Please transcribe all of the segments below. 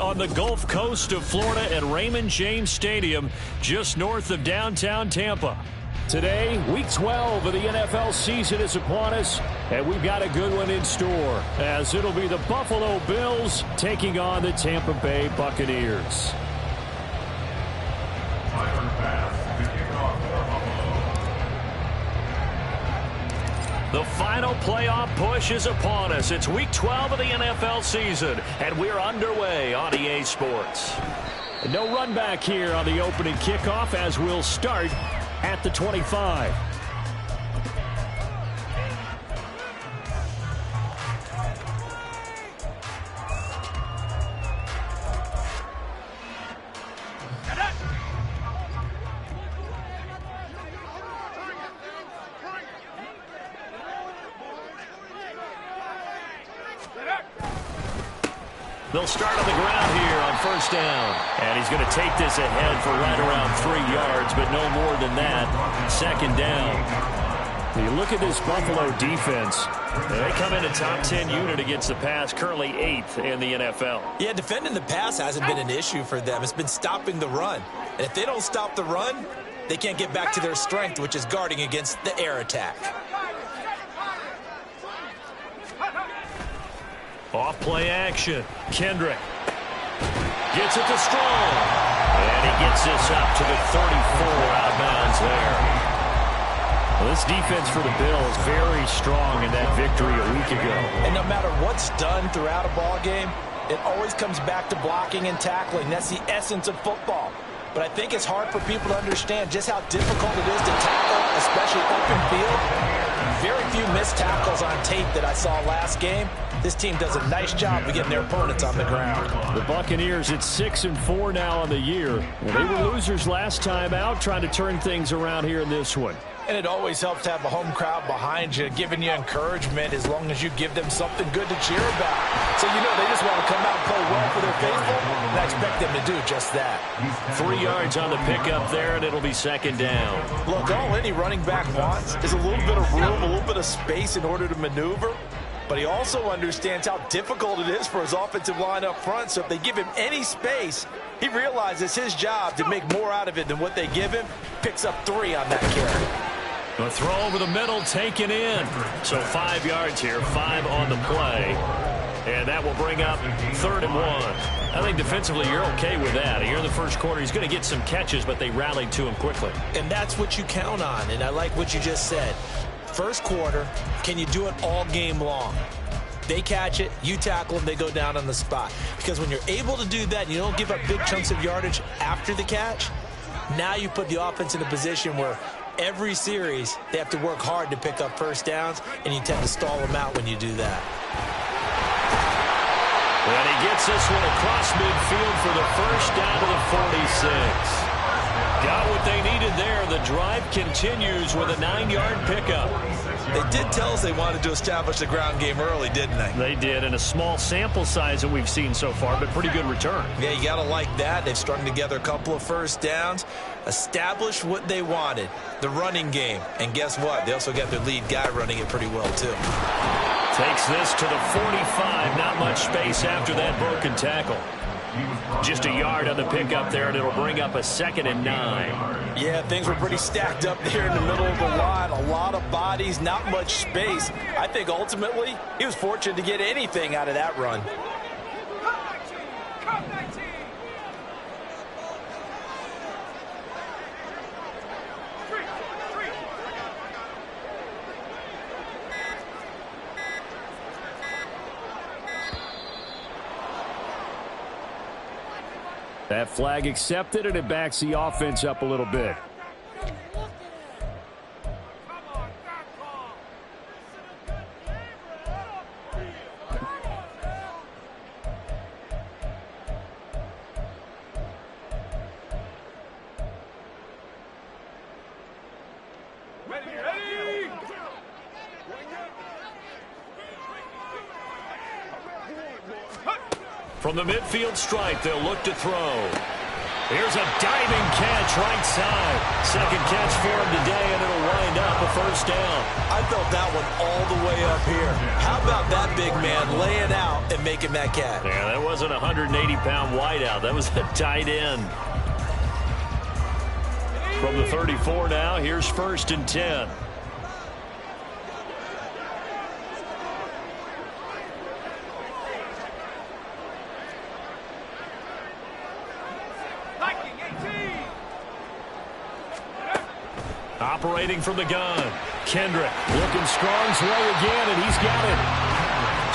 on the Gulf Coast of Florida at Raymond James Stadium, just north of downtown Tampa. Today, Week 12 of the NFL season is upon us, and we've got a good one in store, as it'll be the Buffalo Bills taking on the Tampa Bay Buccaneers. The final playoff push is upon us. It's Week 12 of the NFL season, and we're underway on EA Sports. No run back here on the opening kickoff, as we'll start at the 25. They'll start on the ground here on first down. And he's going to take this ahead for right around 3 yards, but no more than that. Second down. You look at this Buffalo defense. They come in a top 10 unit against the pass, currently 8th in the NFL. Yeah, defending the pass hasn't been an issue for them. It's been stopping the run. And if they don't stop the run, they can't get back to their strength, which is guarding against the air attack. Off play action. Kendrick gets it to Strong. And he gets this up to the 34 out of bounds there. Well, this defense for the Bills very strong in that victory a week ago. And no matter what's done throughout a ball game, it always comes back to blocking and tackling. That's the essence of football. But I think it's hard for people to understand just how difficult it is to tackle, especially open field. Very few missed tackles on tape that I saw last game. This team does a nice job of getting their opponents on the ground. The Buccaneers at 6-4 now on the year. Well, they were losers last time out, trying to turn things around here in this one. And it always helps to have a home crowd behind you, giving you encouragement as long as you give them something good to cheer about. So, you know, they just want to come out and play well for their faithful, and I expect them to do just that. 3 yards on the pickup there, and it'll be second down. Look, all any running back wants is a little bit of room, a little bit of space in order to maneuver. But he also understands how difficult it is for his offensive line up front. So if they give him any space, he realizes his job to make more out of it than what they give him. Picks up 3 on that carry. The throw over the middle, taken in. So 5 yards here, 5 on the play. And that will bring up 3rd and 1. I think defensively you're okay with that. Here in the first quarter, he's going to get some catches, but they rallied to him quickly. And that's what you count on, and I like what you just said. First quarter, can you do it all game long? They catch it, you tackle them, they go down on the spot. Because when you're able to do that, and you don't give up big chunks of yardage after the catch, now you put the offense in a position where every series they have to work hard to pick up first downs, and you tend to stall them out when you do that. And he gets this one across midfield for the first down to the 46. Got what they needed there. The drive continues with a 9-yard pickup. They did tell us they wanted to establish the ground game early, didn't they? They did, in a small sample size that we've seen so far, but pretty good return. Yeah, you got to like that. They've strung together a couple of first downs, established what they wanted, the running game. And guess what? They also got their lead guy running it pretty well, too. Takes this to the 45. Not much space after that broken tackle. Just a yard on the pickup there, and it'll bring up a 2nd and 9. Yeah, things were pretty stacked up there in the middle of the line. A lot of bodies, not much space. I think ultimately he was fortunate to get anything out of that run. That flag accepted, and it backs the offense up a little bit. From the midfield stripe, they'll look to throw. Here's a diving catch right side. Second catch for him today, and it'll wind up a first down. I felt that one all the way up here. How about that big man laying out and making that catch? Yeah, that wasn't a 180-pound wideout. That was a tight end. From the 34 now, here's 1st and 10. Operating from the gun. Kendrick looking Strong's way again, and he's got it.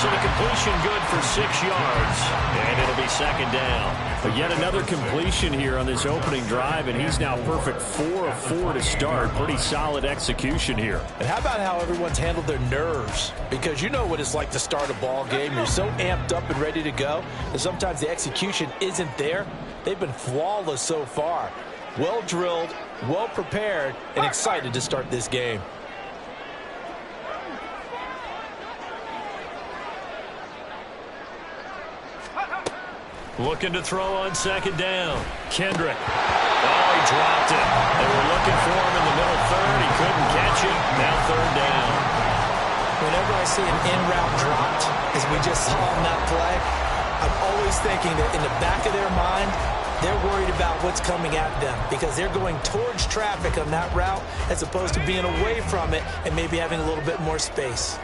So the completion good for 6 yards, and it'll be 2nd down. But yet another completion here on this opening drive, and he's now perfect 4 of 4 to start. Pretty solid execution here. And how about how everyone's handled their nerves? Because you know what it's like to start a ball game. You're so amped up and ready to go, and sometimes the execution isn't there. They've been flawless so far. Well drilled, well prepared, and excited to start this game. Looking to throw on 2nd down. Kendrick. Oh, he dropped it. They were looking for him in the middle third. He couldn't catch it. Now 3rd down. Whenever I see an in-route dropped, as we just saw on that play, I'm always thinking that in the back of their mind, they're worried about what's coming at them because they're going towards traffic on that route as opposed to being away from it and maybe having a little bit more space.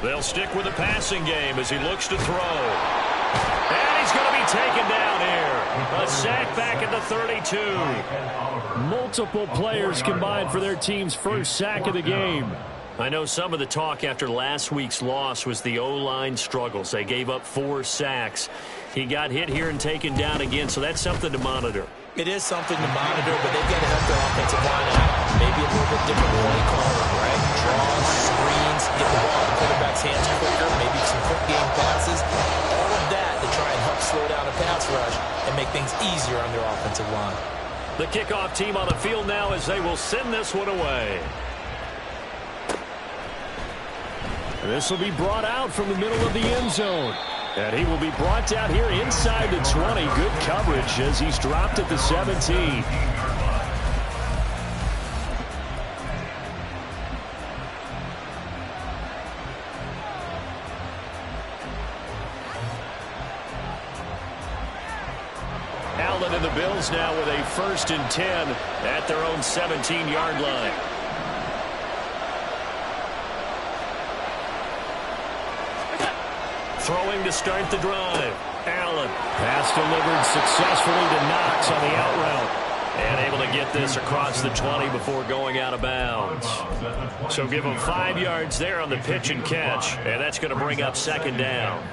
They'll stick with the passing game as he looks to throw. And he's going to be taken down here. A sack back at the 32. Multiple players combined for their team's first sack of the game. I know some of the talk after last week's loss was the O-line struggles. They gave up 4 sacks. He got hit here and taken down again, so that's something to monitor. It is something to monitor, but they've got to help their offensive line out. Maybe a little bit different play calling, right? Draws, screens, get the ball in the quarterback's hands quicker, maybe some quick game passes. All of that to try and help slow down a pass rush and make things easier on their offensive line. The kickoff team on the field now as they will send this one away. This will be brought out from the middle of the end zone. And he will be brought down here inside the 20. Good coverage as he's dropped at the 17. Allen and the Bills now with a 1st and 10 at their own 17-yard line. Throwing to start the drive. Allen. Pass delivered successfully to Knox on the out route. And able to get this across the 20 before going out of bounds. So give him 5 yards there on the pitch and catch. And that's going to bring up 2nd down.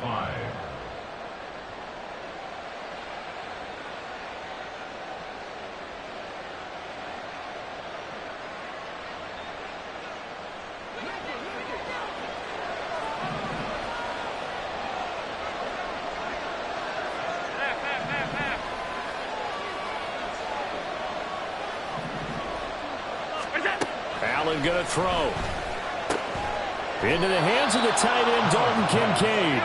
Allen going to throw. Into the hands of the tight end, Dalton Kincaid.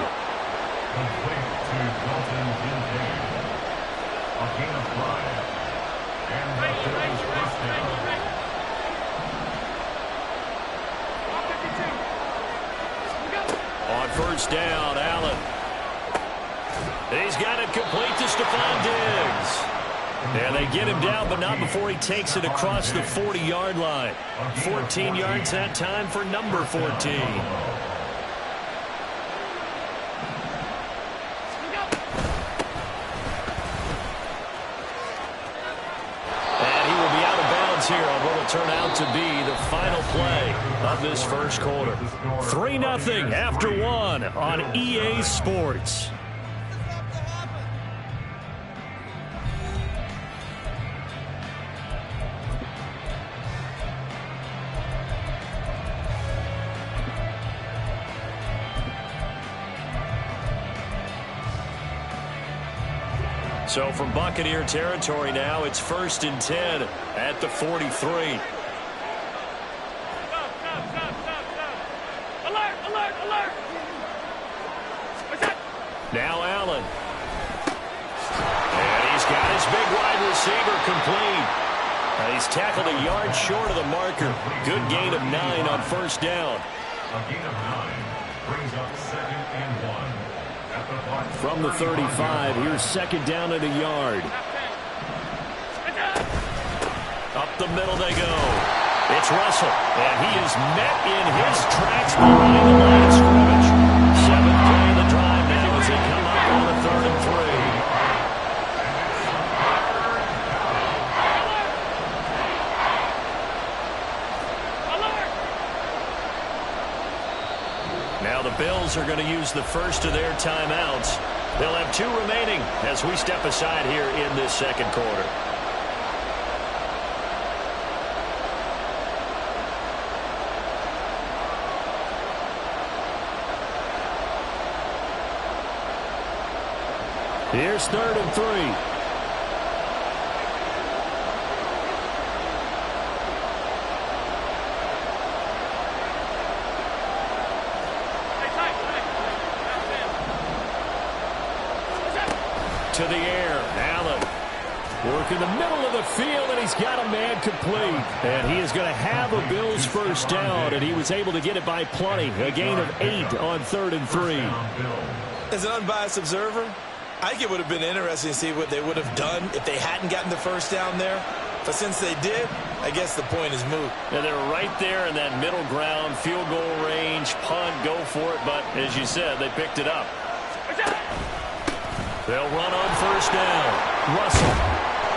Complete to Dalton Kincaid. A gain of 5. And that is first down. On 1st down, Allen. He's got it complete to Stephon Diggs. And they get him down, but not before he takes it across the 40-yard line. 14 yards that time for number 14. And he will be out of bounds here on what will turn out to be the final play of this first quarter. 3-0 after 1 on EA Sports. So from Buccaneer territory now, it's 1st and 10 at the 43. Alert, alert, alert. run. And he's got his big wide receiver complete. He's tackled a yard short of the marker. Good gain of 9 on first down. A gain of 9 brings up 2nd and 1. At the box. From the 35, here's 2nd down and a yard. Up the middle they go. It's Russell, and he is met in his tracks behind the line of scrimmage. 7th play of the drive now as they come up on the 3rd and 3. Now the Bills are going to use the first of their timeouts. They'll have 2 remaining as we step aside here in this 2nd quarter. Here's 3rd and 3. To the air, Allen working the middle of the field, and he's got a man complete. And he is going to have a Bills first down, and he was able to get it by plenty. A gain of 8 on 3rd and 3. As an unbiased observer, I think it would have been interesting to see what they would have done if they hadn't gotten the first down there. But since they did, I guess the point is moot. Yeah, they're right there in that middle ground, field goal range, punt, go for it. But as you said, they picked it up. They'll run on first down. Russell.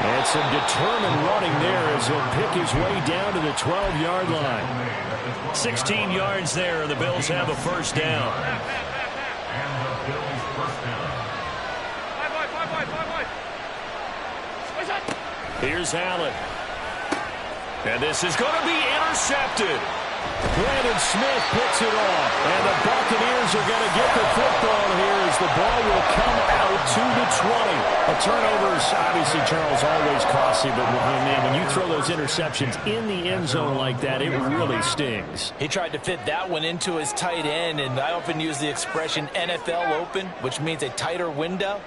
And some determined running there as he'll pick his way down to the 12-yard line. 16 yards there, and the Bills have a first down. And the Bills first down. Here's Allen. And this is going to be intercepted. Brandon Smith picks it off. And the Buccaneers are going to get the football here as the ball will come out to the 20. A turnover is obviously, Charles, always costly. But, man, when you throw those interceptions in the end zone like that, it really stings. He tried to fit that one into his tight end, and I often use the expression NFL open, which means a tighter window.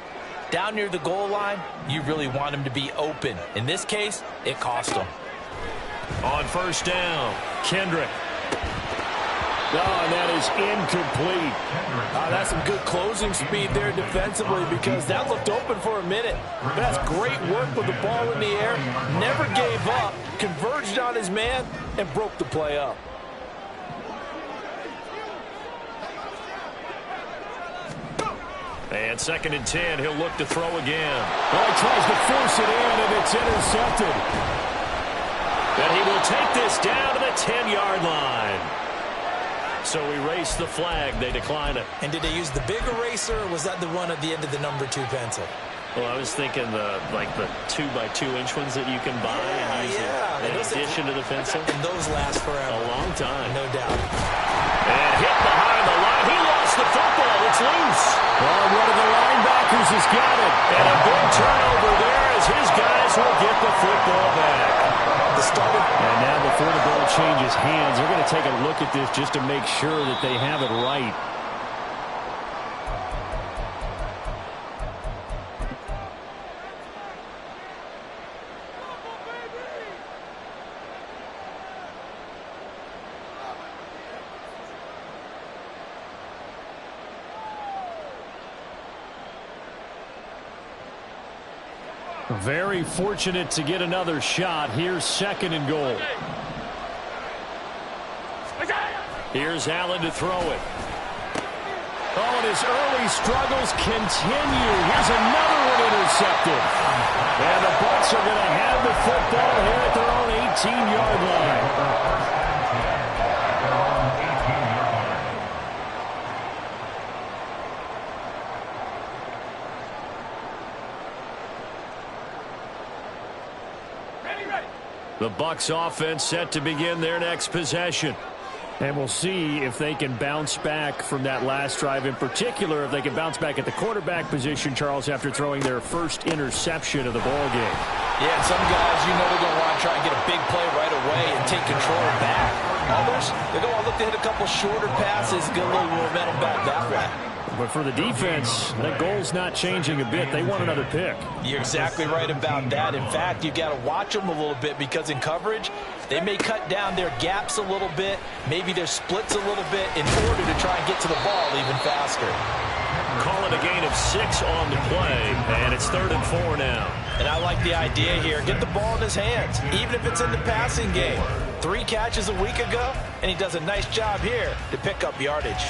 Down near the goal line, you really want him to be open. In this case, it cost him. On first down, Kendrick. Oh, and that is incomplete. That's some good closing speed there defensively because that looked open for a minute. But that's great work with the ball in the air. Never gave up, converged on his man, and broke the play up. And 2nd and 10, he'll look to throw again. Oh, he tries to force it in, and it's intercepted. And he will take this down to the 10-yard line. So erase the flag. They decline it. And did they use the big eraser, or was that the one at the end of the number 2 pencil? Well, I was thinking the 2x2-inch ones that you can buy and use in addition to the pencil. And those last forever. A long time. No doubt. And hit behind the line. He lost the football. It's loose. Oh, one of the linebackers has got it. And a big turnover there as his guys will get the football back. And now before the ball changes hands, they're going to take a look at this just to make sure that they have it right. Very fortunate to get another shot. Here's 2nd and goal. Here's Allen to throw it. Oh, and his early struggles continue. Here's another one intercepted. And the Bucs are going to have the football here at their own 18-yard line. The Bucs offense set to begin their next possession. And we'll see if they can bounce back from that last drive. In particular, if they can bounce back at the quarterback position, Charles, after throwing their first interception of the ball game. Yeah, and some guys, they're going to want to try and get a big play right away and take control back. Others, they're going to look to hit a couple shorter passes, get a little momentum back that way. But for the defense, that goal's not changing a bit. They want another pick. You're exactly right about that. In fact, you've got to watch them a little bit because in coverage, they may cut down their gaps a little bit, maybe their splits a little bit in order to try and get to the ball even faster. Call it a gain of 6 on the play, and it's 3rd and 4 now. And I like the idea here. Get the ball in his hands, even if it's in the passing game. 3 catches a week ago, and he does a nice job here to pick up yardage.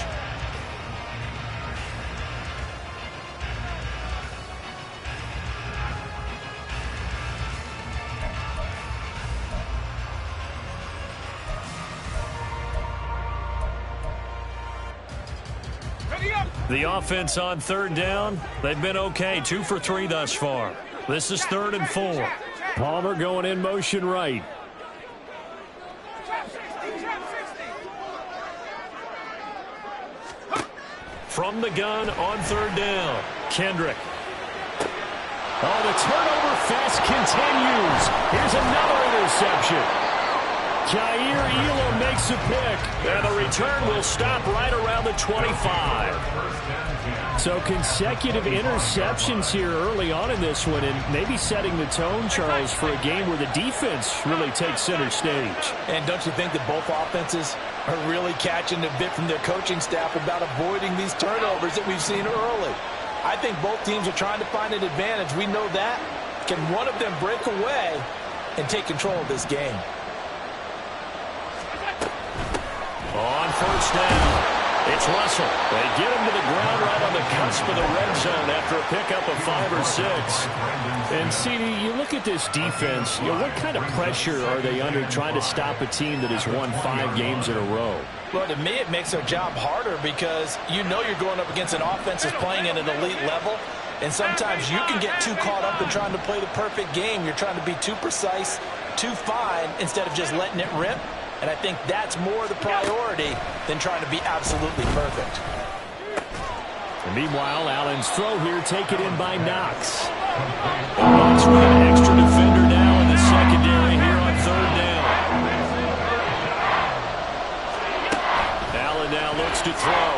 The offense on 3rd down, they've been okay. 2 for 3 thus far. This is 3rd and 4. Palmer going in motion right. From the gun on 3rd down, Kendrick. Oh, the turnover fest continues. Here's another interception. Jair Elam makes a pick, and the return will stop right around the 25. So consecutive interceptions here early on in this one, and maybe setting the tone, Charles, for a game where the defense really takes center stage. And don't you think that both offenses are really catching a bit from their coaching staff about avoiding these turnovers that we've seen early? I think both teams are trying to find an advantage. We know that. Can one of them break away and take control of this game? On 1st down, it's Russell. They get him to the ground right on the cusp of the red zone after a pickup of 5 or 6. And, CD, you look at this defense, what kind of pressure are they under trying to stop a team that has won 5 games in a row? Well, to me, it makes their job harder because you know you're going up against an offense that's playing at an elite level. And sometimes you can get too caught up in trying to play the perfect game. You're trying to be too precise, too fine, instead of just letting it rip. And I think that's more the priority than trying to be absolutely perfect. And meanwhile, Allen's throw here taken in by Knox. Knox with an extra defender now in the secondary here on 3rd down. Allen now looks to throw.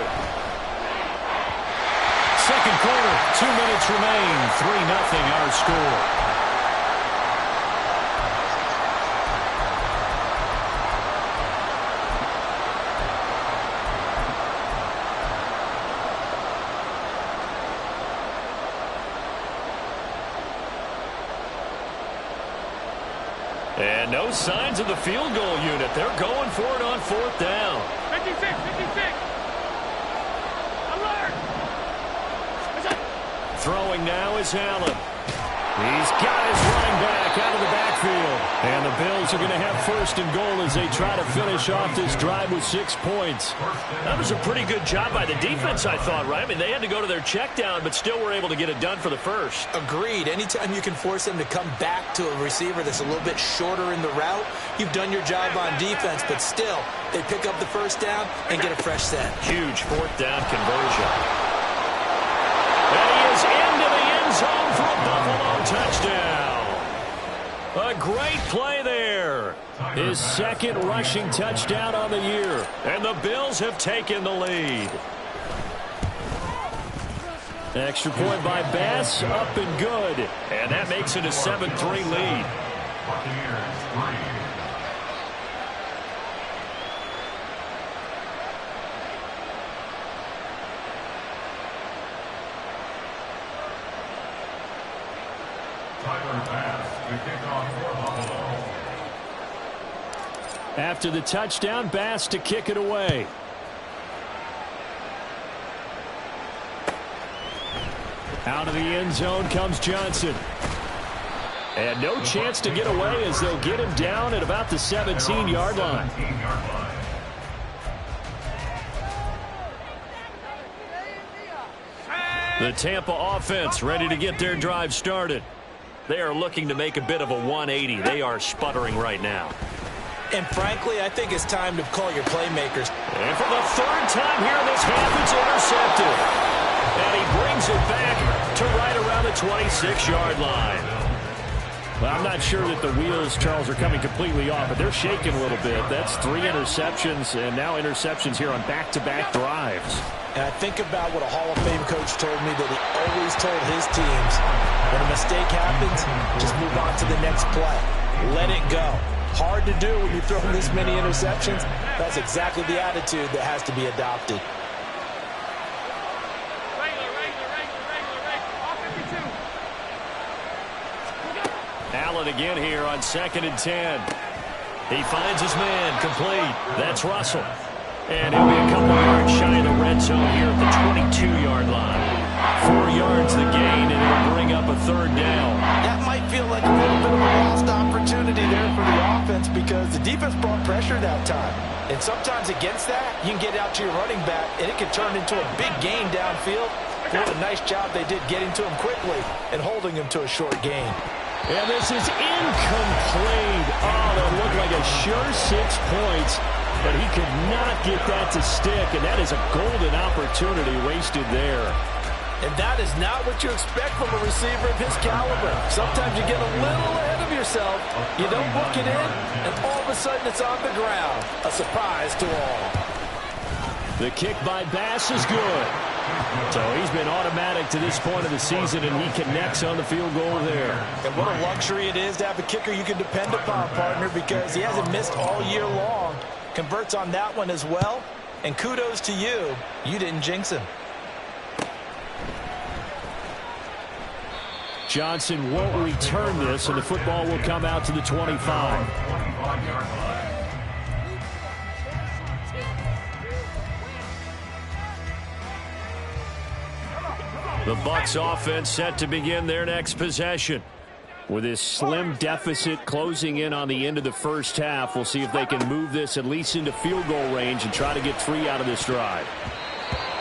Second quarter, 2 minutes remain. 3-0 our score. And no signs of the field goal unit. They're going for it on 4th down. 56. Alert! Throwing now is Allen. He's got his running back out of the backfield. And the Bills are going to have 1st and goal as they try to finish off this drive with 6 points. That was a pretty good job by the defense, I thought, right? I mean, they had to go to their check down, but still were able to get it done for the 1st. Agreed. Anytime you can force them to come back to a receiver that's a little bit shorter in the route, you've done your job on defense, but still, they pick up the 1st down and get a fresh set. Huge 4th down conversion. And he is into the end zone for a Buffalo touchdown. A great play there. His 2nd rushing touchdown on the year. And the Bills have taken the lead. Extra point by Bass, up and good. And that makes it a 7-3 lead. Buccaneers 3. After the touchdown, Bass to kick it away. Out of the end zone comes Johnson. And no chance to get away as they'll get him down at about the 17-yard line. The Tampa offense ready to get their drive started. They are looking to make a bit of a 180. They are sputtering right now. And frankly, I think it's time to call your playmakers. And for the 3rd time here in this half, it's intercepted. And he brings it back to right around the 26-yard line. Well, I'm not sure that the wheels, Charles, are coming completely off, but they're shaking a little bit. That's 3 interceptions, and now interceptions here on back-to-back drives. And I think about what a Hall of Fame coach told me, that he always told his teams, when a mistake happens, just move on to the next play. Let it go. Hard to do when you throw this many interceptions. That's exactly the attitude that has to be adopted. Allen again here on 2nd and 10. He finds his man, complete. That's Russell. And he'll be a couple yards shy of the red zone here at the 22-yard line. 4 yards the gain, and it'll bring up a 3rd down. That might feel like a little bit of a lost opportunity there for the offense, because the defense brought pressure that time. And sometimes against that, you can get out to your running back, and it can turn into a big gain downfield. What a nice job they did getting to him quickly and holding him to a short gain. And this is incomplete. Oh, that looked like a sure 6 points, but he could not get that to stick, and that is a golden opportunity wasted there. And that is not what you expect from a receiver of his caliber. Sometimes you get a little ahead of yourself, you don't book it in, and all of a sudden it's on the ground. A surprise to all. The kick by Bass is good. So he's been automatic to this point of the season, and he connects on the field goal there. And what a luxury it is to have a kicker you can depend upon, partner, because he hasn't missed all year long. Converts on that one as well. And kudos to you. You didn't jinx him. Johnson won't return this, and the football will come out to the 25. The Bucs offense set to begin their next possession. With this slim deficit closing in on the end of the first half, we'll see if they can move this at least into field goal range and try to get 3 out of this drive.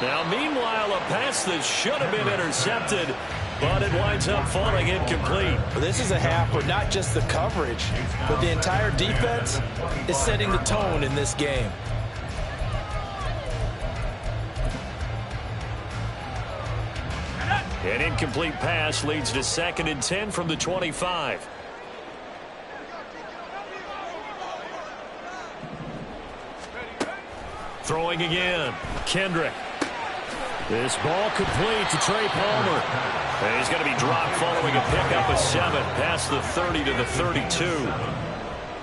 Now, meanwhile, a pass that should have been intercepted, but it winds up falling incomplete. Well, this is a half where not just the coverage, but the entire defense is setting the tone in this game. An incomplete pass leads to 2nd and 10 from the 25. Throwing again. Kendrick. This ball complete to Trey Palmer. And he's going to be dropped following a pickup of 7 past the 30 to the 32.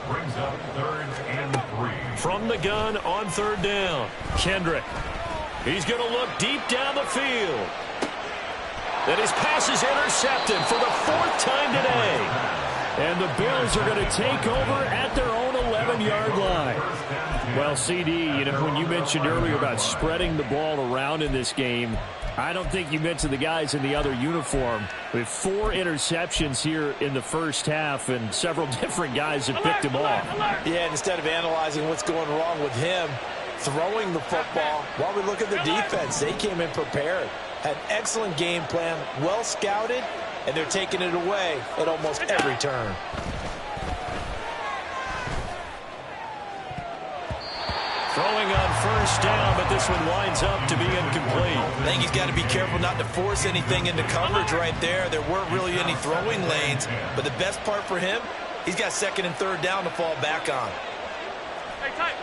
Brings up 3rd and 3. From the gun on 3rd down. Kendrick. He's going to look deep down the field. And his pass is intercepted for the 4th time today. And the Bills are going to take over at their own 11-yard line. Well, CD, when you mentioned earlier about spreading the ball around in this game, I don't think you mentioned the guys in the other uniform. We have 4 interceptions here in the first half, and several different guys have picked him off. Yeah, and instead of analyzing what's going wrong with him throwing the football, while we look at the defense, they came in prepared. Had excellent game plan, well scouted, and they're taking it away at almost every turn. Throwing on 1st down, but this one winds up to be incomplete. I think he's got to be careful not to force anything into coverage right there. There weren't really any throwing lanes, but the best part for him, he's got 2nd and 3rd down to fall back on. Hey, tight.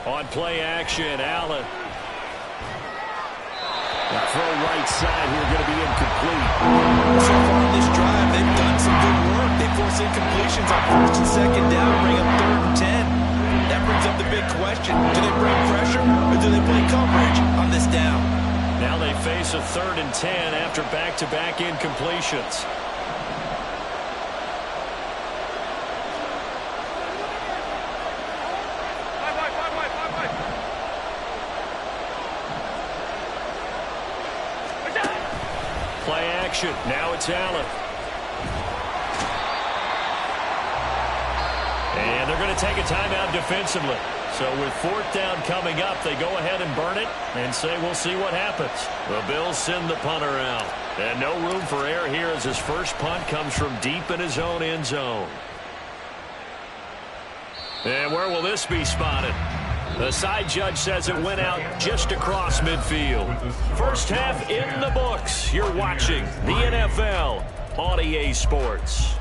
On play action, Allen. The throw right side here going to be incomplete. So far in this drive, they've done some good work. They force incompletions on 1st and 2nd down, bring up 3rd and 10. That brings up the big question. Do they bring pressure or do they play coverage on this down? Now they face a 3rd and 10 after back-to-back incompletions. Play action. Now it's Allen. And they're going to take a timeout defensively. So with 4th down coming up, they go ahead and burn it and say we'll see what happens. The Bills send the punter out. And no room for error here as his first punt comes from deep in his own end zone. And where will this be spotted? The side judge says it went out just across midfield. First half in the books. You're watching the NFL on EA Sports.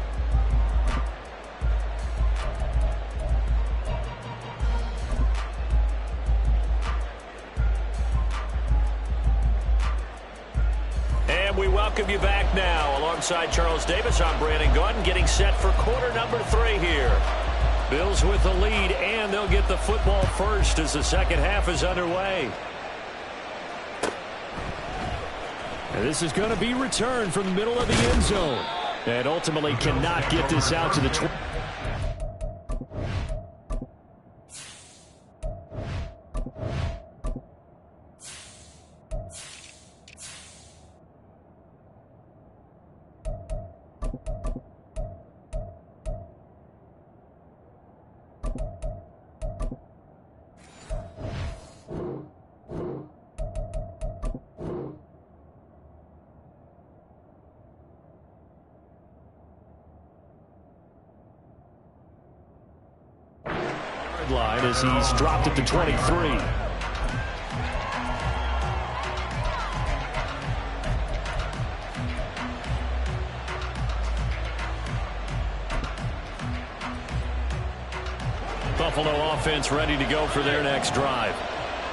And we welcome you back now. Alongside Charles Davis, I'm Brandon Gunn, getting set for quarter number 3 here. Bills with the lead, and they'll get the football first as the second half is underway. And this is going to be returned from the middle of the end zone. And ultimately cannot get this out to the 20. Line as he's dropped it to 23. Buffalo offense ready to go for their next drive.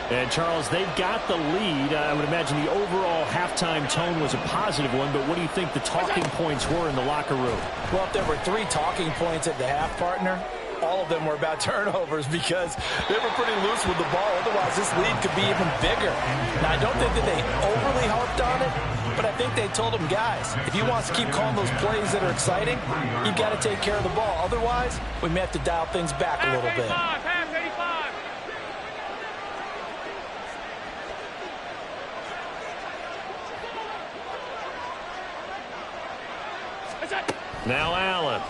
And Charles, they've got the lead. I would imagine the overall halftime tone was a positive one, but what do you think the talking points were in the locker room? Well, if there were 3 talking points at the half, partner, all of them were about turnovers because they were pretty loose with the ball. Otherwise, this lead could be even bigger. Now, I don't think that they overly harped on it, but I think they told them, guys, if you want to keep calling those plays that are exciting, you've got to take care of the ball. Otherwise, we may have to dial things back a little bit. Now Allen.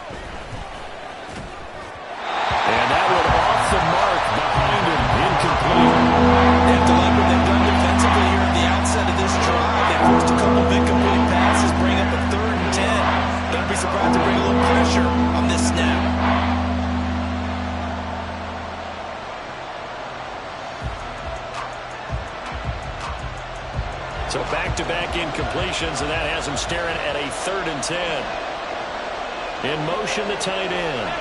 And that one off the mark behind him. Incomplete. They have to like what they've done defensively here at the outset of this drive. They forced a couple of incomplete passes, bring up a 3rd and 10. Don't be surprised to bring a little pressure on this snap. So back-to-back incompletions, and that has him staring at a 3rd and 10. In motion, the tight end.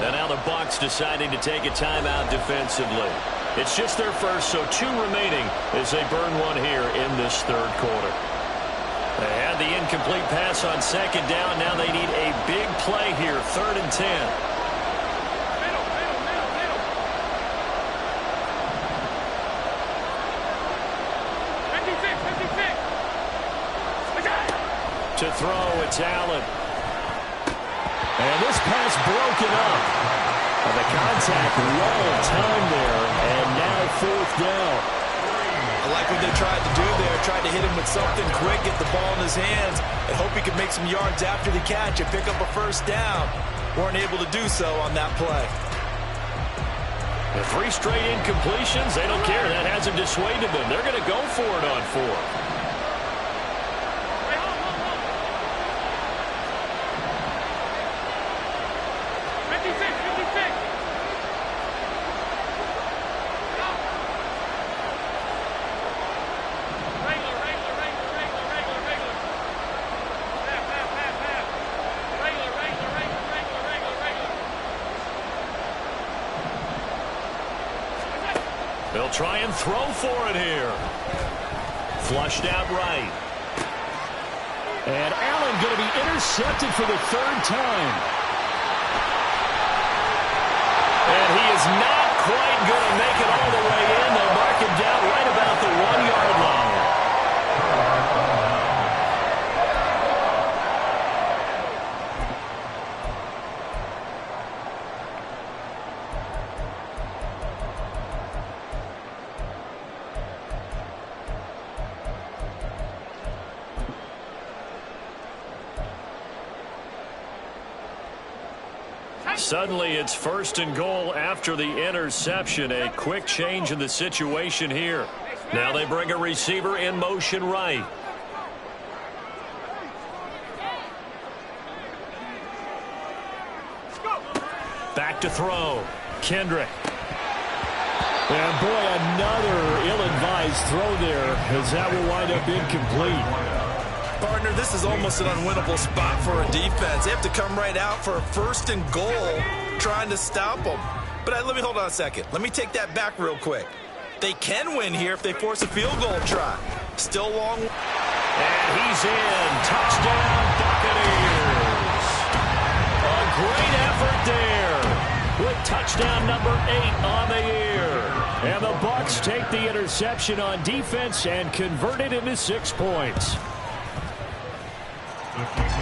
And now the Bucs deciding to take a timeout defensively. It's just their first, so 2 remaining as they burn one here in this 3rd quarter. They had the incomplete pass on 2nd down. Now they need a big play here, 3rd and 10. To throw, it's Allen. And this pass broken up. And the contact well timed there, and now 4th down. I like what they tried to do there. Tried to hit him with something quick, get the ball in his hands, and hope he could make some yards after the catch and pick up a 1st down. Weren't able to do so on that play. The 3 straight incompletions, they don't care. That hasn't dissuaded them. They're going to go for it on 4th. They'll try and throw for it here. Flushed out right. And Allen going to be intercepted for the 3rd time. And he is not quite going to make it all the way in. They'll mark him down right about the 1-yard line. Suddenly it's 1st and goal after the interception. A quick change in the situation here. Now they bring a receiver in motion right. to throw. Kendrick. And boy, another ill-advised throw there, as that will wind up incomplete. Partner, this is almost an unwinnable spot for a defense. They have to come right out for a 1st and goal, trying to stop them. But let me hold on a second. Let me take that back real quick. They can win here if they force a field goal try. Still long. And he's in. Touchdown, Buccaneers. A great effort there with touchdown number 8 on the year. And the Bucs take the interception on defense and convert it into 6 points.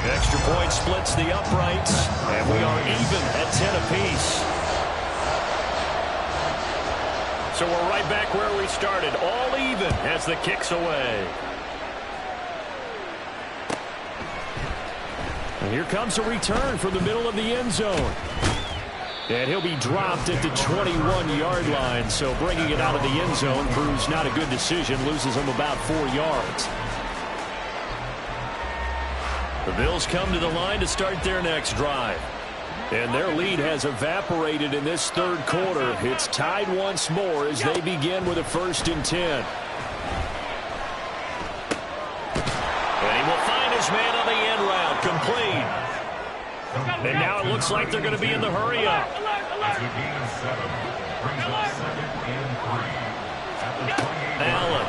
Extra point splits the uprights, and we are even at 10 apiece. So we're right back where we started, all even as the kick's away. And here comes a return from the middle of the end zone. And he'll be dropped at the 21-yard line, so bringing it out of the end zone proves not a good decision, loses him about 4 yards. The Bills come to the line to start their next drive. And their lead has evaporated in this 3rd quarter. It's tied once more as they begin with a 1st and 10. And he will find his man on the end route, complete. And now it looks like they're going to be in the hurry-up. Allen.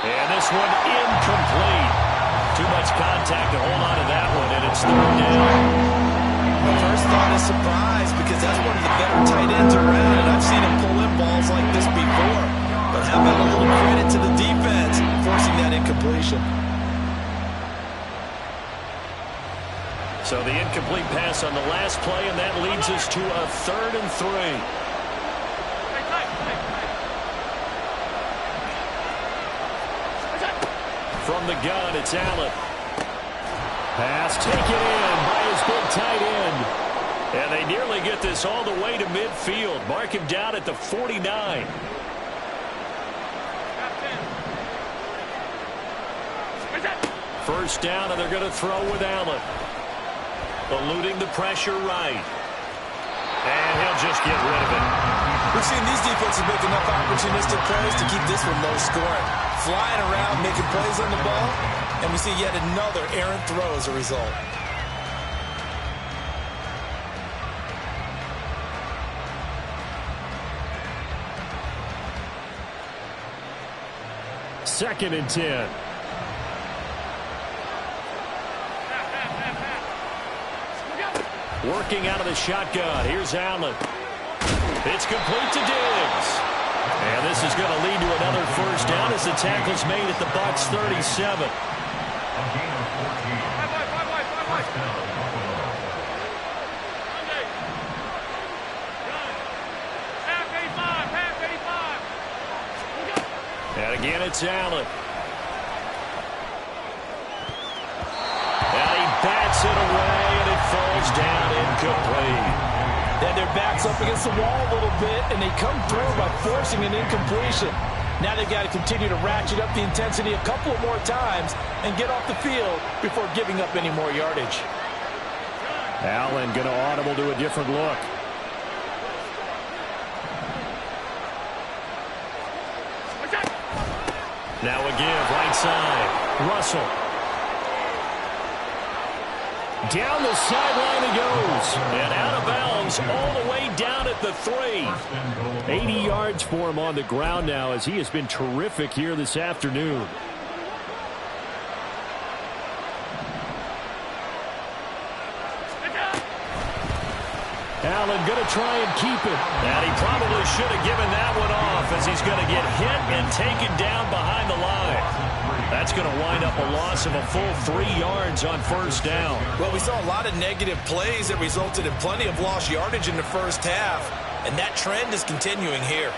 And this one incomplete. Too much contact to hold on to that one, and it's 3rd down. My first thought is surprise, because that's one of the better tight ends around, and I've seen him pull in balls like this before. But how about a little credit to the defense forcing that incompletion? So the incomplete pass on the last play, and that leads us to a 3rd and 3. From the gun, it's Allen. Pass taken in by his big tight end. And they nearly get this all the way to midfield. Mark him down at the 49. First down, and they're going to throw with Allen. Eluding the pressure right. And he'll just get rid of it. We've seen these defenses make enough opportunistic plays to keep this one low scoring. Flying around, making plays on the ball, and we see yet another errant throw as a result. Second and 10. Working out of the shotgun. Here's Allen. It's complete to Diggs. And this is going to lead to another first down as the tackle's made at the Bucs 37. And again, it's Allen. And he bats it away, and it falls down incomplete. And their back's up against the wall a little bit, and they come through by forcing an incompletion. Now they've got to continue to ratchet up the intensity a couple more times and get off the field before giving up any more yardage. Allen going to audible to a different look. Now a give, right side. Russell. Down the sideline he goes. And out of bounds all the way down at the 3. 80 yards for him on the ground now as he has been terrific here this afternoon. Allen going to try and keep it. And he probably should have given that one off as he's going to get hit and taken down behind the line. That's going to wind up a loss of a full 3 yards on first down. Well, we saw a lot of negative plays that resulted in plenty of lost yardage in the first half, and that trend is continuing here.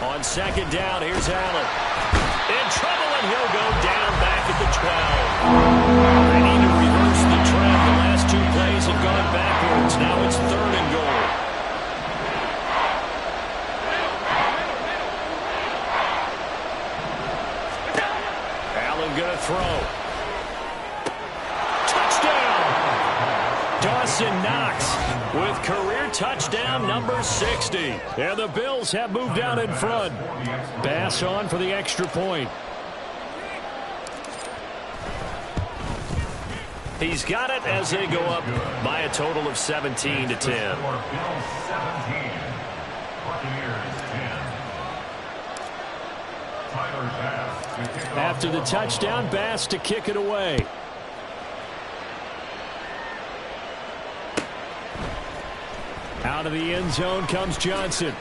On second down, here's Allen. In trouble, and he'll go down back at the 12. They need to reverse the trend. The last 2 plays have gone backwards. Now it's 3rd and goal. going to throw. Touchdown! Dawson Knox with career touchdown number 60. And the Bills have moved out in front. Bass on for the extra point. He's got it as they go up by a total of 17-10. After the touchdown, Bass to kick it away. Out of the end zone comes Johnson.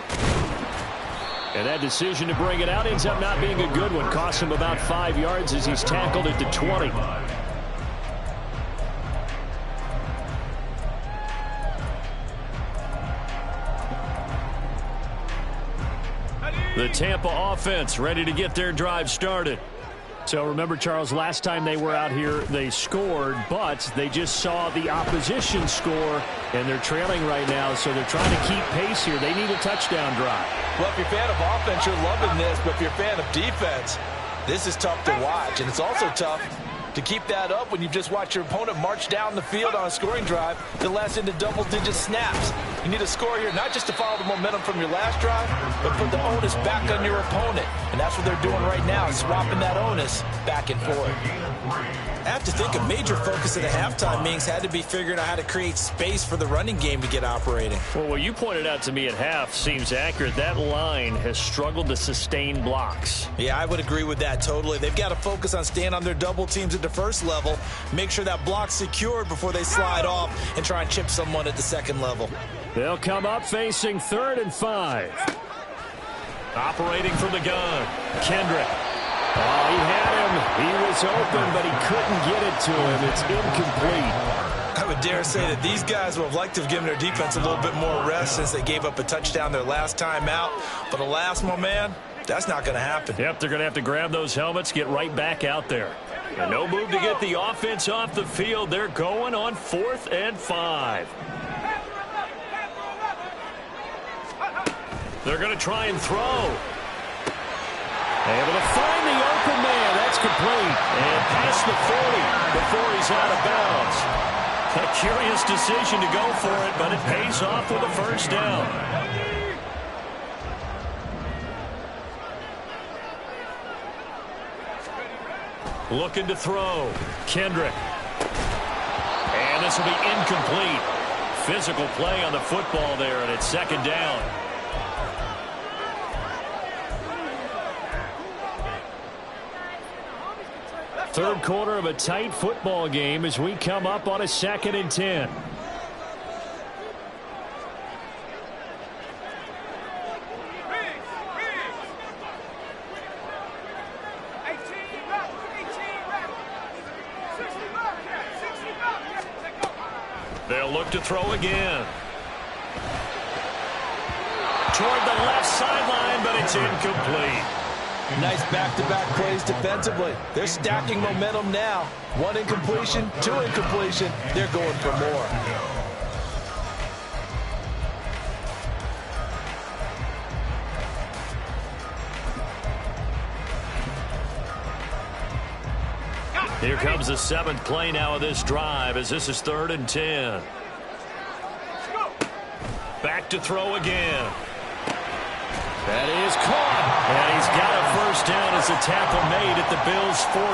And that decision to bring it out ends up not being a good one. Costs him about 5 yards as he's tackled at the 20. The Tampa offense ready to get their drive started. So remember, Charles, last time they were out here, they scored, but they just saw the opposition score, and they're trailing right now, so they're trying to keep pace here. They need a touchdown drive. Well, if you're a fan of offense, you're loving this, but if you're a fan of defense, this is tough to watch, and it's also tough to keep that up when you've just watched your opponent march down the field on a scoring drive that lasts into double-digit snaps. You need a score here, not just to follow the momentum from your last drive, but put the onus back on your opponent. And that's what they're doing right now, swapping that onus back and forth. I have to think a major focus of the halftime meetings had to be figuring out how to create space for the running game to get operating. Well, what you pointed out to me at half seems accurate. That line has struggled to sustain blocks. Yeah, I would agree with that totally. They've got to focus on staying on their double teams at the first level, make sure that block's secured before they slide off and try and chip someone at the second level. They'll come up facing 3rd and 5. Operating from the gun, Kendrick. Oh, he had him. He was open, but he couldn't get it to him. It's incomplete. I would dare say that these guys would have liked to have given their defense a little bit more rest since they gave up a touchdown their last time out. But alas, my man, that's not going to happen. Yep, they're going to have to grab those helmets, get right back out there. And no move to get the offense off the field. They're going on 4th and 5. They're going to try and throw. Able to find the open man. That's complete. And past the 40 before he's out of bounds. A curious decision to go for it, but it pays off with a first down. Looking to throw. Kendrick. And this will be incomplete. Physical play on the football there, and it's 2nd down. Third quarter of a tight football game as we come up on a 2nd and 10. They'll look to throw again. Toward the left sideline, but it's incomplete. Nice back-to-back plays defensively. They're stacking momentum now. 1 incompletion, 2 incompletion. They're going for more. Here comes the 7th play now of this drive as this is 3rd and 10. Back to throw again. That is caught. And he's got a first down as a tackle made at the Bills' 40.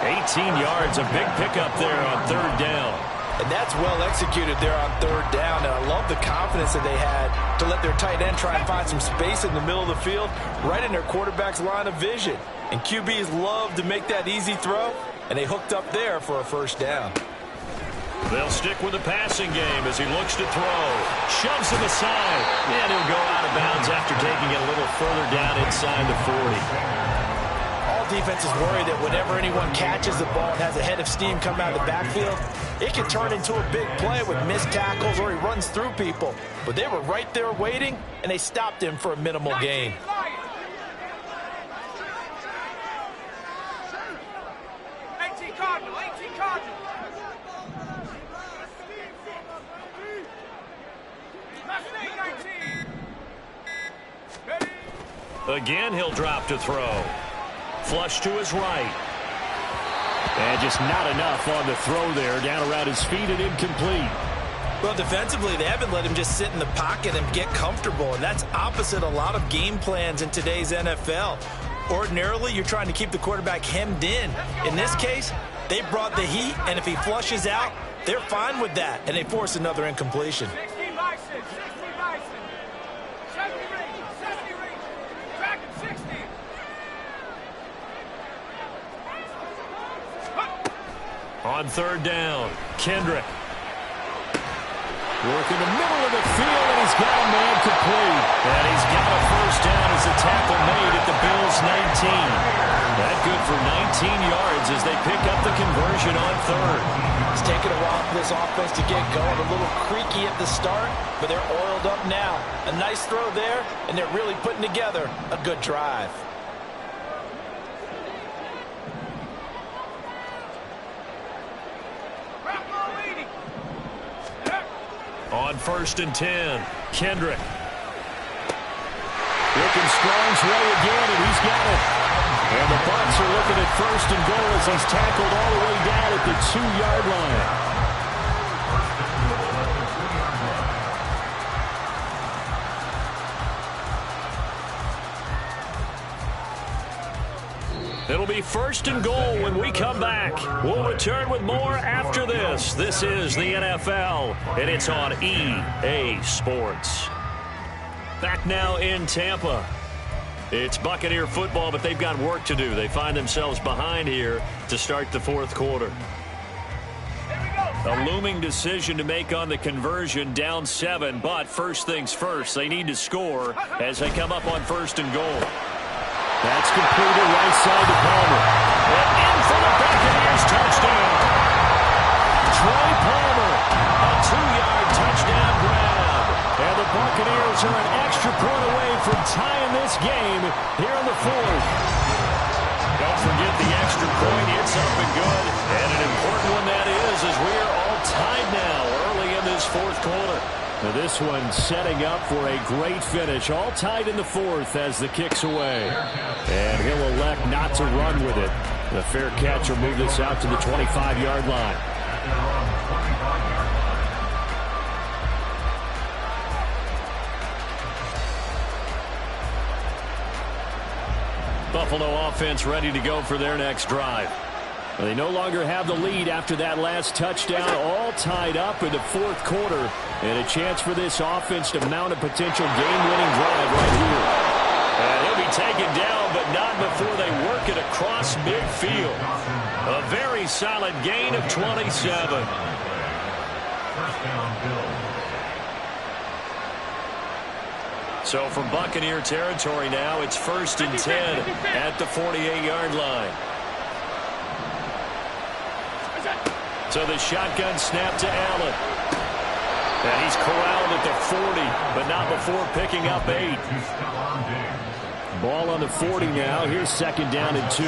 18 yards, a big pickup there on 3rd down. And that's well executed there on 3rd down. And I love the confidence that they had to let their tight end try and find some space in the middle of the field, right in their quarterback's line of vision. And QBs love to make that easy throw, and they hooked up there for a first down. They'll stick with the passing game as he looks to throw. Shoves him aside. And he'll go out of bounds after taking it a little further down inside the 40. All defenses worry that whenever anyone catches the ball and has a head of steam come out of the backfield, it can turn into a big play with missed tackles or he runs through people. But they were right there waiting, and they stopped him for a minimal gain. Again, he'll drop to throw. Flush to his right. And just not enough on the throw there. Down around his feet and incomplete. Well, defensively, they haven't let him just sit in the pocket and get comfortable, and that's opposite a lot of game plans in today's NFL. Ordinarily, you're trying to keep the quarterback hemmed in. In this case, they brought the heat, and if he flushes out, they're fine with that, and they force another incompletion. On third down, Kendrick. Working the middle of the field, and he's got a man complete. And he's got a first down as the tackle made at the Bills' 19. That good for 19 yards as they pick up the conversion on third. It's taken a while for this offense to get going. A little creaky at the start, but they're oiled up now. A nice throw there, and they're really putting together a good drive. On first and 10, Kendrick. Looking Strong's way again, and he's got it. And the Bucs are looking at first and goal as he's tackled all the way down at the 2-yard line. It'll be first and goal when we come back. We'll return with more after this. This is the NFL, and it's on EA Sports. Back now in Tampa. It's Buccaneer football, but they've got work to do. They find themselves behind here to start the fourth quarter. A looming decision to make on the conversion, down 7, but first things first, they need to score as they come up on first and goal. That's completed right side to Palmer. And in for the Buccaneers touchdown. Troy Palmer, a 2-yard touchdown grab. And the Buccaneers are an extra point away from tying this game here in the fourth. Don't forget the extra point. It's up and good. And an important one that is, as we are all tied now early in this fourth quarter. Now this one setting up for a great finish. All tied in the fourth as the kick's away. And he'll elect not to run with it. The fair catch will move this out to the 25-yard line. Buffalo offense ready to go for their next drive. They no longer have the lead after that last touchdown, all tied up in the fourth quarter, and a chance for this offense to mount a potential game-winning drive right here. And he'll be taken down, but not before they work it across midfield. A very solid gain of 27. First down, Bills. So from Buccaneer territory now, it's first and 10 at the 48-yard line. So the shotgun snap to Allen. And he's corralled at the 40, but not before picking up 8. Ball on the 40 now. Here's second down and 2.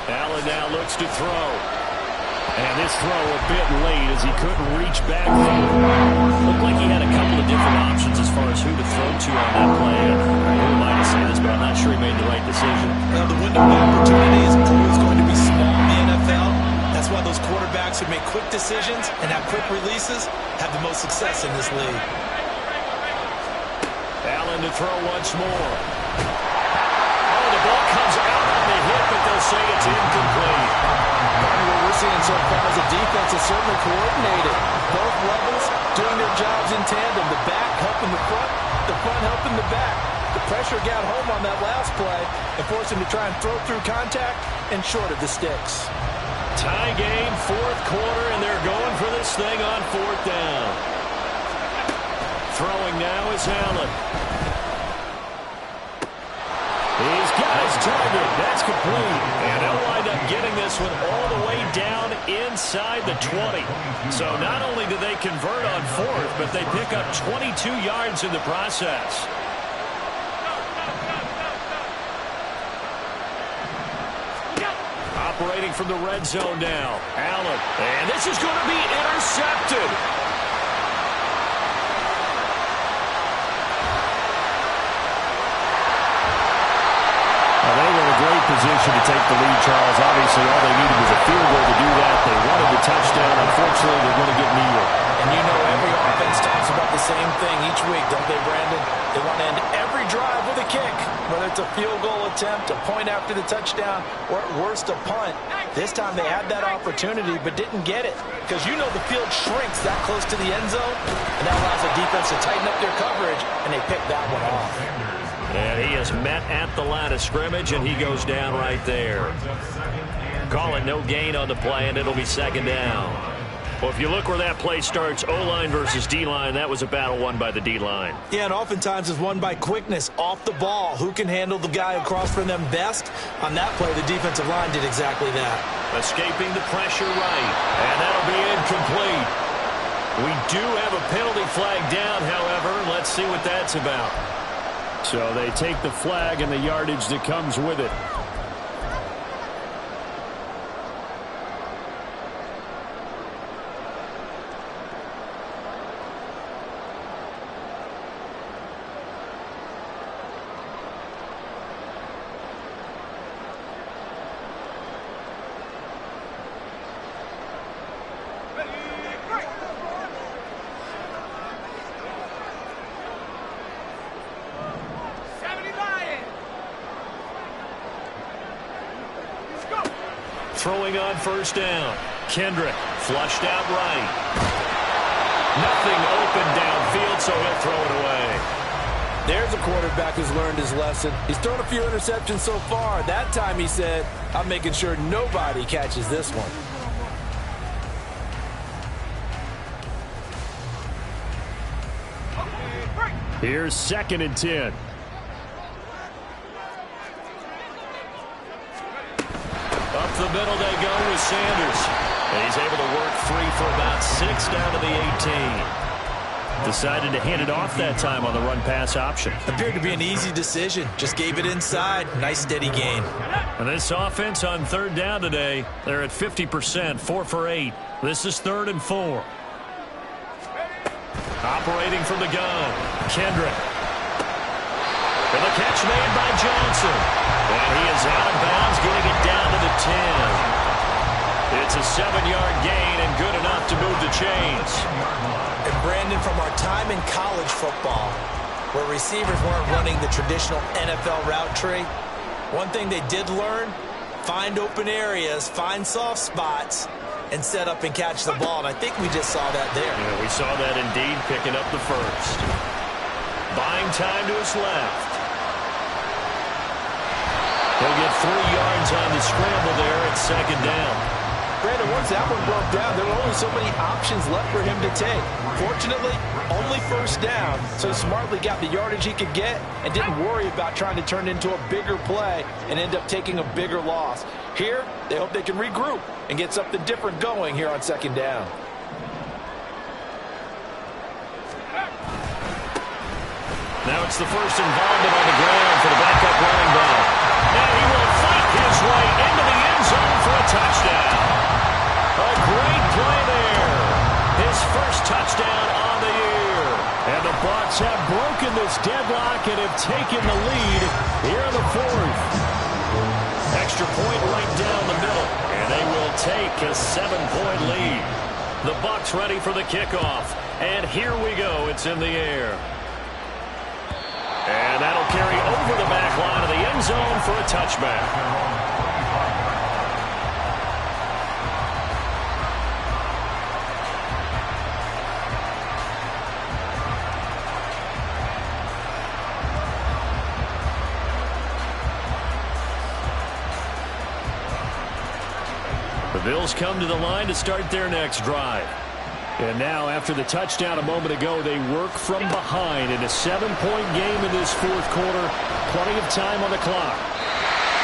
Allen now looks to throw. And this throw a bit late as he couldn't reach back for it. Looked like he had a couple of different options as far as who to throw to on that play. Who might have said this, but I'm not sure he made the right decision. Well, the window of opportunity is always going to be small in the NFL. That's why those quarterbacks who make quick decisions and have quick releases have the most success in this league. Allen to throw once more. Oh, the ball comes out on the hit, but they'll say it's incomplete. What we're seeing so far is a defense is certainly coordinated. Both levels doing their jobs in tandem. The back helping the front helping the back. The pressure got home on that last play and forced him to try and throw through contact and short of the sticks. Tie game, fourth quarter, and they're going for this thing on fourth down. Throwing now is Allen. He's got his target. That's complete. And they'll wind up getting this one all the way down inside the 20. So not only do they convert on fourth, but they pick up 22 yards in the process. Operating from the red zone now. Allen. And this is going to be intercepted. They position to take the lead, Charles. Obviously, all they needed was a field goal to do that. They wanted the touchdown. Unfortunately, they're going to get neither. And you know every offense talks about the same thing each week, don't they, Brandon? They want to end every drive with a kick, whether it's a field goal attempt, a point after the touchdown, or at worst a punt. This time they had that opportunity but didn't get it because you know the field shrinks that close to the end zone, and that allows the defense to tighten up their coverage, and they pick that one off. And he is met at the line of scrimmage, and he goes down right there. Call it no gain on the play, and it'll be second down. Well, if you look where that play starts, O-line versus D-line, that was a battle won by the D-line. Yeah, and oftentimes it's won by quickness off the ball. Who can handle the guy across from them best? On that play, the defensive line did exactly that. Escaping the pressure right, and that'll be incomplete. We do have a penalty flag down, however. Let's see what that's about. So they take the flag and the yardage that comes with it. Throwing on first down. Kendrick flushed out right. Nothing open downfield, so he'll throw it away. There's a quarterback who's learned his lesson. He's thrown a few interceptions so far. That time he said, I'm making sure nobody catches this one. Here's 2nd and 10. Up the middle they go with Sanders. And he's able to work free for about 6 down to the 18. Decided to hand it off that time on the run-pass option. Appeared to be an easy decision. Just gave it inside. Nice steady gain. And this offense on 3rd down today, they're at 50%, 4 for 8. This is 3rd and 4. Operating from the gun, Kendrick. And the catch made by Johnson. And he is out of bounds, getting it down to the 10. It's a 7-yard gain and good enough to move the chains. And Brandon, from our time in college football, where receivers weren't running the traditional NFL route tree, one thing they did learn, find open areas, find soft spots, and set up and catch the ball. And I think we just saw that there. Yeah, we saw that indeed, picking up the first. Buying time to his left. He'll get 3 yards on the scramble there at 2nd down. Brandon, once that one broke down, there were only so many options left for him to take. Fortunately, only first down, so he smartly got the yardage he could get and didn't worry about trying to turn it into a bigger play and end up taking a bigger loss. Here, they hope they can regroup and get something different going here on 2nd down. Now it's the first involvement on the ground for the backup running back. And he will fight his way into the end zone for a touchdown. A great play there. His first touchdown on the year. And the Bucs have broken this deadlock and have taken the lead here in the 4th. Extra point right down the middle. And they will take a 7-point lead. The Bucs ready for the kickoff. And here we go. It's in the air. And that'll carry over the back line of the end zone for a touchback. The Bills come to the line to start their next drive. And now, after the touchdown a moment ago, they work from behind in a 7-point game in this 4th quarter. Plenty of time on the clock.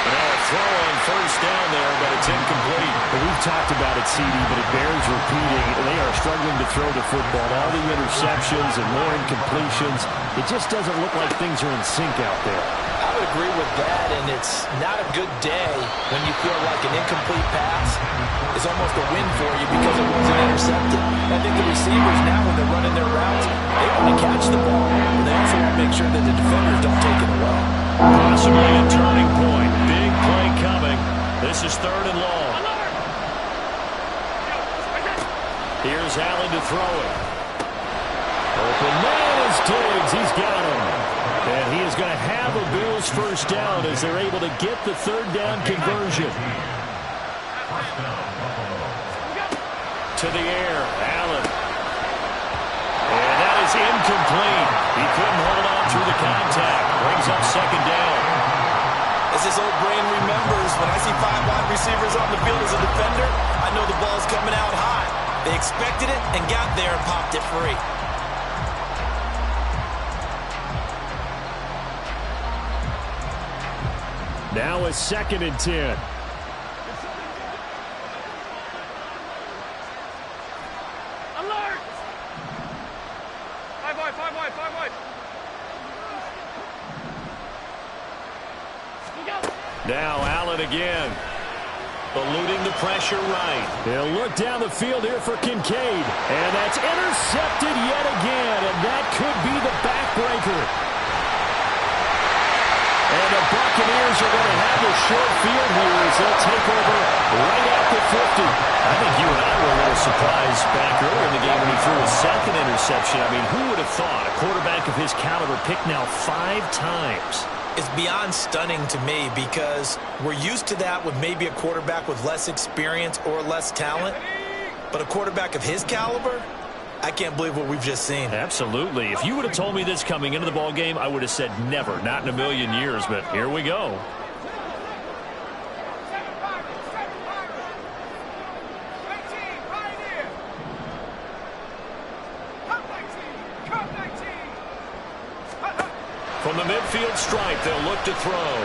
And now a throw on first down there, but it's incomplete. Well, we've talked about it, CD, but it bears repeating. They are struggling to throw the football. All the interceptions and more incompletions. It just doesn't look like things are in sync out there. I would agree with that, and it's not a good day when you feel like an incomplete pass is almost a win for you because it wasn't intercepted. I think the receivers now, when they're running their routes, they want to catch the ball, but they also want to make sure that the defenders don't take it away. Possibly a turning point. Big play throw it. Open man is Diggs. He's got him. And he is going to have a Bills first down as they're able to get the third down conversion. To the air, Allen. And that is incomplete. He couldn't hold on through the contact. Brings up second down. As his old brain remembers, when I see 5 wide receivers on the field as a defender, I know the ball's coming out high. They expected it and got there and popped it free. Now it's 2nd and 10. Alert! 5 wide, 5 wide, 5 wide. Now Allen again. Eluding the pressure right. He'll look down the field here for Kincaid. And that's intercepted yet again. And that could be the backbreaker. And the Buccaneers are going to have the short field here as they'll take over right at the 50. I think you and I were a little surprised back earlier in the game when he threw his second interception. I mean, who would have thought a quarterback of his caliber picked now 5 times? It's beyond stunning to me because we're used to that with maybe a quarterback with less experience or less talent. But a quarterback of his caliber, I can't believe what we've just seen. Absolutely. If you would have told me this coming into the ball game, I would have said never, not in a million years. But here we go. From the midfield stripe, they'll look to throw.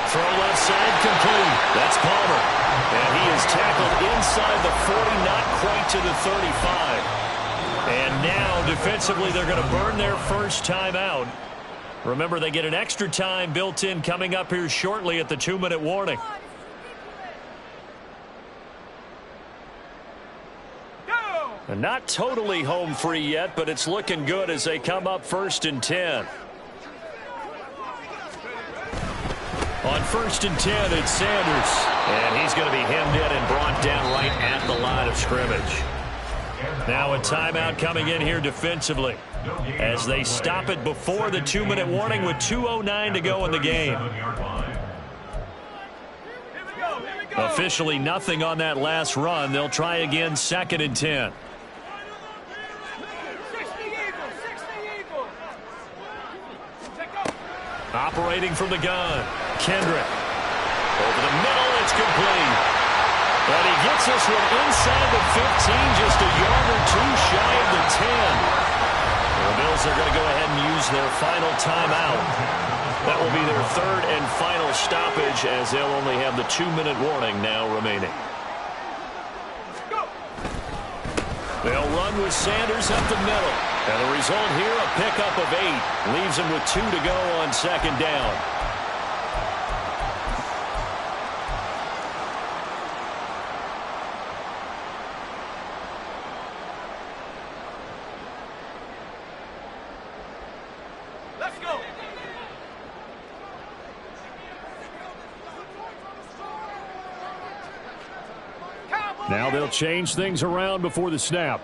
Throw left side, complete. That's Palmer. And he is tackled inside the 40, not quite to the 35. And now, defensively, they're going to burn their first time out. Remember, they get an extra time built in coming up here shortly at the 2-minute warning. And not totally home free yet, but it's looking good as they come up 1st and 10. On 1st and 10, it's Sanders. And he's going to be hemmed in and brought down right at the line of scrimmage. Now a timeout coming in here defensively as they stop it before the 2-minute warning with 2:09 to go in the game. Officially nothing on that last run. They'll try again 2nd and 10. Operating from the gun, Kendrick. Over the middle, it's complete. And he gets this one inside the 15, just a yard or 2 shy of the 10. The Bills are going to go ahead and use their final timeout. That will be their 3rd and final stoppage as they'll only have the 2-minute warning now remaining. They'll run with Sanders up the middle. And the result here, a pickup of 8. Leaves him with 2 to go on 2nd down. Let's go. Now they'll change things around before the snap.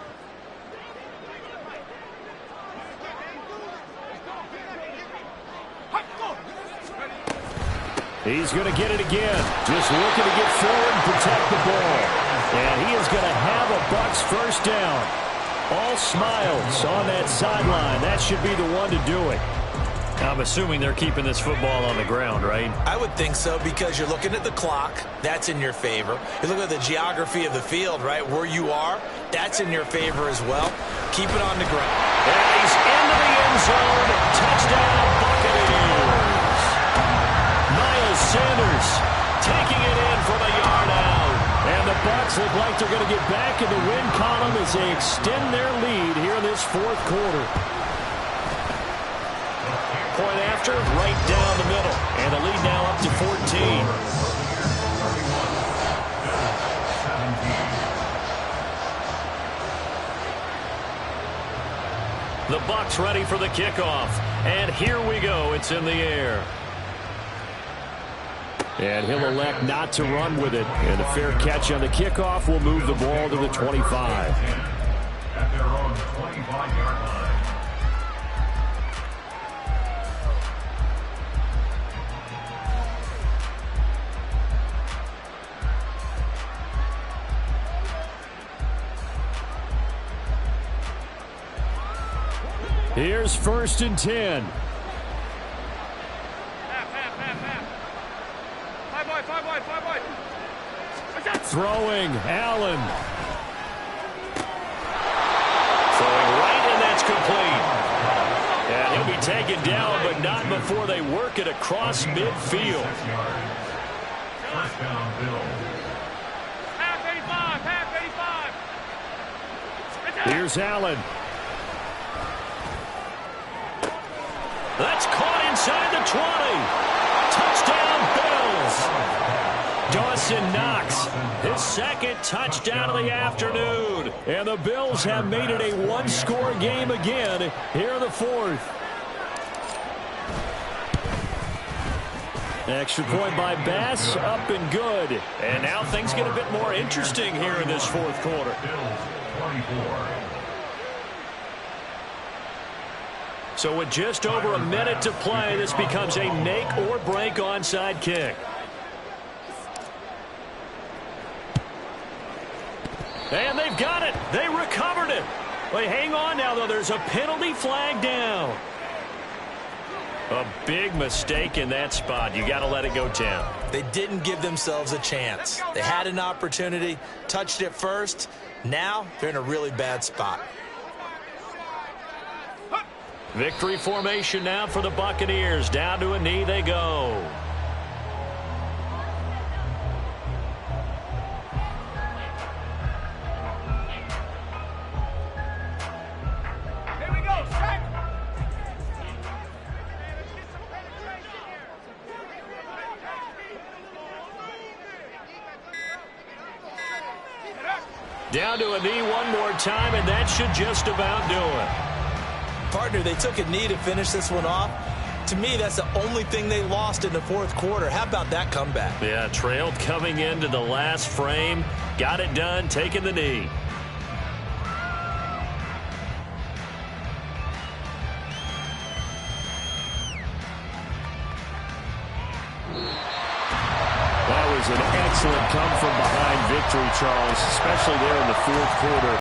He's going to get it again. Just looking to get forward and protect the ball. And he is going to have a Bucs first down. All smiles on that sideline. That should be the one to do it. I'm assuming they're keeping this football on the ground, right? I would think so because you're looking at the clock. That's in your favor. You look at the geography of the field, right? Where you are, that's in your favor as well. Keep it on the ground. And he's into the end zone. Touchdown, Buccaneers. Miles Sanders taking it in from a yard out. And the Bucs look like they're going to get back in the win column as they extend their lead here in this 4th quarter. Point after, right down the middle. And the lead now up to 14. The Bucs ready for the kickoff. And here we go. It's in the air. And he'll elect not to run with it. And a fair catch on the kickoff will move the ball to the 25. At their own 25-yard line. Here's 1st and 10. Throwing, Allen. Throwing right, and that's complete. And he'll be taken down, but not before they work it across midfield. First down, Bills. Half 85. Here's Allen. That's caught inside the 20. Touchdown, Bills. Dawson Knox, his second touchdown of the afternoon. And the Bills have made it a one-score game again here in the 4th. Extra point by Bass, up and good. And now things get a bit more interesting here in this 4th quarter. Bills 24. So with just over a minute to play, this becomes a make or break onside kick. And they've got it. They recovered it. Wait, hang on now, though. There's a penalty flag down. A big mistake in that spot. You got to let it go down. They didn't give themselves a chance. They had an opportunity, touched it first. Now they're in a really bad spot. Victory formation now for the Buccaneers. Down to a knee they go. Down to a knee one more time, and that should just about do it. Partner, they took a knee to finish this one off. To me, that's the only thing they lost in the 4th quarter. How about that comeback? Yeah, trailed coming into the last frame. Got it done, taking the knee. That was an excellent come-from-behind victory, Charles, especially there in the 4th quarter.